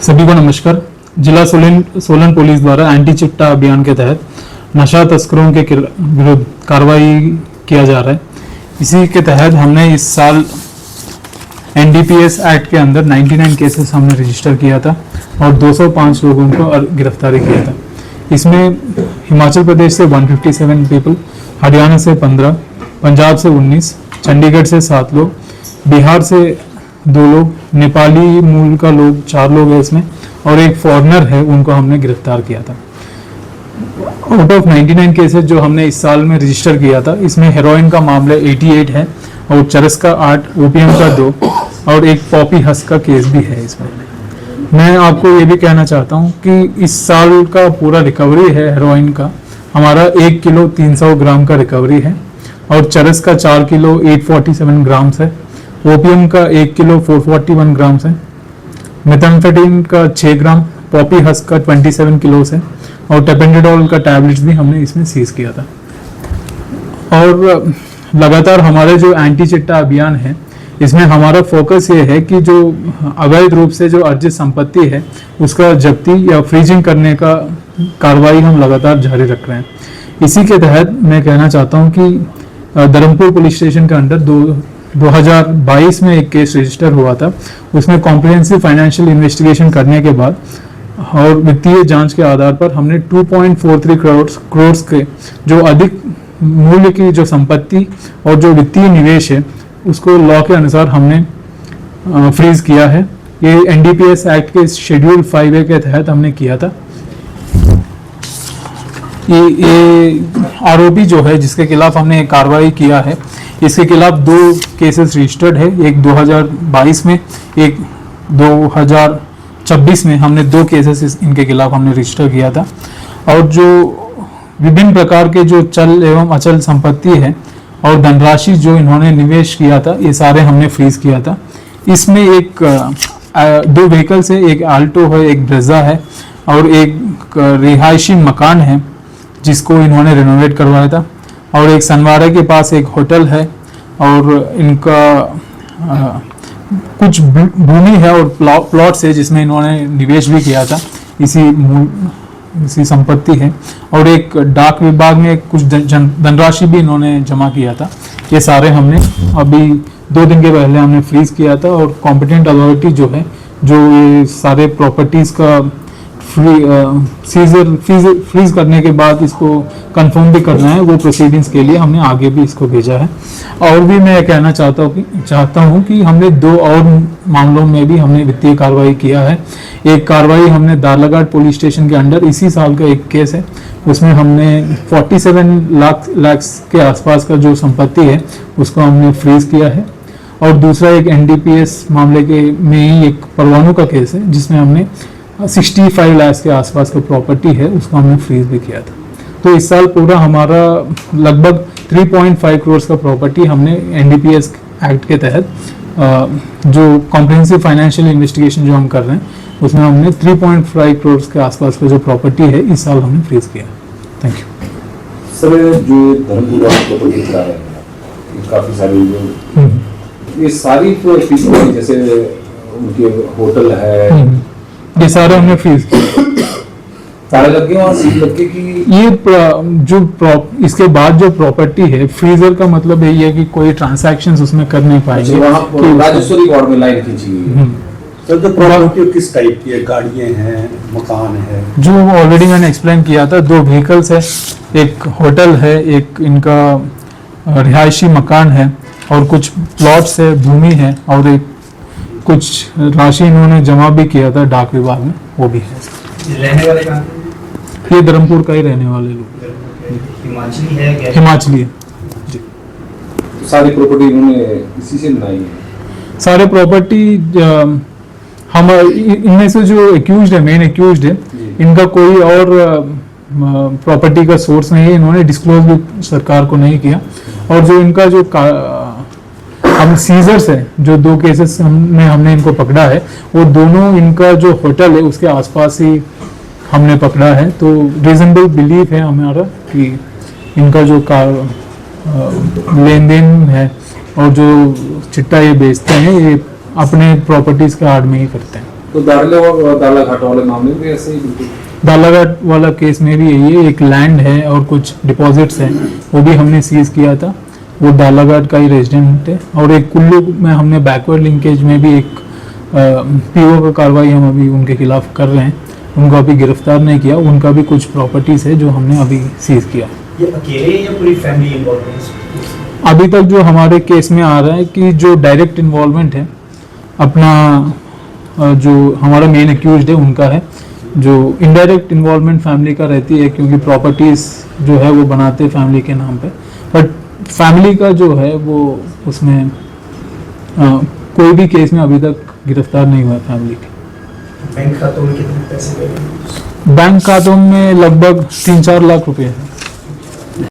सभी को नमस्कार। जिला सोलन पुलिस द्वारा एंटी चिट्टा अभियान के तहत नशा तस्करों के विरुद्ध कार्रवाई किया जा रहा है। इसी के तहत हमने इस साल एनडीपीएस एक्ट के अंदर 99 केसेस हमने रजिस्टर किया था और 205 लोगों को गिरफ्तारी किया था। इसमें हिमाचल प्रदेश से 157 पीपल, हरियाणा से 15, पंजाब से 19, चंडीगढ़ से 7 लोग, बिहार से 2 लोग, नेपाली मूल का लोग 4 लोग हैं इसमें, और एक फॉरेनर है, उनको हमने गिरफ्तार किया था। आउट ऑफ 99 केसेस जो हमने इस साल में रजिस्टर किया था, इसमें हेरोइन का मामला 88 है और चरस का 8, ओपीएम का 2 और एक पॉपी हस्क का केस भी है इसमें। मैं आपको ये भी कहना चाहता हूँ कि इस साल का पूरा रिकवरी है हेरोइन का, हमारा 1 किलो 300 ग्राम का रिकवरी है और चरस का 4 किलो 847 ग्राम्स है, ओपीएम का 1 किलो 441 ग्राम्स है, मेथाम्फेटामिन का 6 ग्राम, पॉपी हस्क का 27 किलो है और टेपेंटाडोल का टैबलेट्स भी हमने इसमें सीज किया था। और लगातार हमारे जो एंटी चिट्टा अभियान है, इसमें हमारा फोकस ये है कि जो अवैध रूप से जो अर्जित संपत्ति है उसका जब्ती या फ्रीजिंग करने का कार्रवाई हम लगातार जारी रख रहे हैं। इसी के तहत मैं कहना चाहता हूँ कि धर्मपुर पुलिस स्टेशन के अंडर 2022 में एक केस रजिस्टर हुआ था। उसमें कॉम्प्रिहेंसिव फाइनेंशियल इन्वेस्टिगेशन करने के बाद और वित्तीय जांच के आधार पर हमने 2.43 करोड़ के जो अधिक मूल्य की जो संपत्ति और जो वित्तीय निवेश है उसको लॉ के अनुसार हमने फ्रीज किया है। ये एनडीपीएस एक्ट के शेड्यूल 5A के तहत हमने किया था। ये आरोपी जो है जिसके खिलाफ हमने कार्रवाई किया है, इसके खिलाफ 2 केसेस रजिस्टर्ड है, एक 2022 में, एक 2026 में हमने 2 केसेस इनके खिलाफ हमने रजिस्टर किया था। और जो विभिन्न प्रकार के जो चल एवं अचल संपत्ति है और धनराशि जो इन्होंने निवेश किया था, ये सारे हमने फ्रीज किया था। इसमें एक 2 व्हीकल्स है, एक आल्टो है, एक ब्रेजा है और एक रिहायशी मकान है जिसको इन्होंने रिनोवेट करवाया था, और एक सनवारा के पास एक होटल है और इनका कुछ भूमि है और प्लॉट्स है जिसमें इन्होंने निवेश भी किया था, इसी संपत्ति है। और एक डाक विभाग में कुछ धनराशि भी इन्होंने जमा किया था। ये सारे हमने अभी 2 दिन के पहले हमने फ्रीज किया था और कॉम्पिटेंट अथॉरिटी जो है, जो ये सारे प्रॉपर्टीज का फ्रीज करने के बाद इसको कंफर्म भी करना है, वो प्रोसीडिंग्स के लिए हमने आगे भी इसको भेजा है। और भी मैं कहना चाहता हूँ कि हमने 2 और मामलों में भी हमने वित्तीय कार्रवाई किया है। एक कार्रवाई हमने दारलाघाट पुलिस स्टेशन के अंडर इसी साल का एक केस है, उसमें हमने 47 लाख के आसपास का जो संपत्ति है उसको हमने फ्रीज किया है। और दूसरा एक एनडीपीएस मामले के में ही एक परवाणु का केस है जिसमें हमने 65 लाख के आसपास का प्रॉपर्टी है उसको हमने फ्रीज भी किया था। तो इस साल पूरा हमारा लगभग 3.5 करोड़ का प्रॉपर्टी हमने एनडीपीएस एक्ट के तहत जो कॉम्प्रिहेंसिव फाइनेंशियल इन्वेस्टिगेशन जो हम कर रहे हैं उसमें हमने 3.5 करोड़ के आसपास का जो प्रॉपर्टी है इस साल हमने फ्रीज किया। Thank you sir. जो धर्मपुर प्रॉपर्टी करा रहे हैं काफी सारी जो ये सारी चीजें जैसे उनके होटल है, ये सारे हमने फ्रीज सारे लग गए और सील लग गए कि ये इसके बाद जो प्रॉपर्टी है फ्रीजर का मतलब यही है कि कोई ट्रांजैक्शंस उसमें कर नहीं पाएंगे। राजेश्वरी वार्ड में लाइन खींची हुई है। सर तो प्रॉपर्टी किस टाइप की है? गाड़ियां हैं, मकान है? जो ऑलरेडी मैंने एक्सप्लेन किया था, 2 व्हीकल्स है, एक होटल है, एक इनका रिहायशी मकान है और कुछ प्लॉट्स है, भूमि है और एक कुछ राशि इन्होंने जमा भी किया था डाक विभाग में, वो भी है। रहने वाले कहाँ? ये धर्मपुर का ही रहने वाले लोग, हिमाचली है क्या? हिमाचली है जी। सारी प्रॉपर्टी इन्होंने इसी से बनाई है। सारे प्रॉपर्टी हम इनमें से जो एक्यूज्ड है, मेन एक्यूज्ड है, इनका कोई और प्रॉपर्टी का सोर्स नहीं है, इन्होंने डिस्क्लोज भी सरकार को नहीं किया। और जो इनका जो हम सीजर्स है, जो 2 केसेस में हमने इनको पकड़ा है, वो दोनों इनका जो होटल है उसके आसपास ही हमने पकड़ा है। तो रीजनेबल बिलीफ है हमारा कि इनका जो लेन देन है और जो चिट्टा ये बेचते हैं ये अपने प्रॉपर्टीज के आड़ में ही करते हैं। तो दाला घाट वाले मामले में भी ऐसे ही बिल्कुल बालाघाट वाला केस में भी यही है, एक लैंड है और कुछ डिपॉजिट्स हैं, वो भी हमने सीज किया था। वो बालाघाट का ही रेजिडेंट है। और एक कुल्लू में हमने बैकवर्ड लिंकेज में भी एक पीओ का कार्रवाई हम अभी उनके खिलाफ कर रहे हैं। उनको अभी गिरफ्तार नहीं किया, उनका भी कुछ प्रॉपर्टीज है जो हमने अभी सीज किया। ये अकेले या पूरी फैमिली इन्वॉल्व है इसमें? अभी तक जो हमारे केस में आ रहा है कि जो डायरेक्ट इन्वॉल्वमेंट है अपना जो हमारा मेन एक्यूज्ड है उनका है। जो इनडायरेक्ट इन्वॉल्वमेंट फैमिली का रहती है, क्योंकि प्रॉपर्टीज जो है वो बनाते हैं फैमिली के नाम पे। बट फैमिली का जो है वो उसमें कोई भी केस में अभी तक गिरफ्तार नहीं हुआ है फैमिली के। बैंक खातों में कितने पैसे गए? बैंक खातों में लगभग 3-4 लाख रुपए है।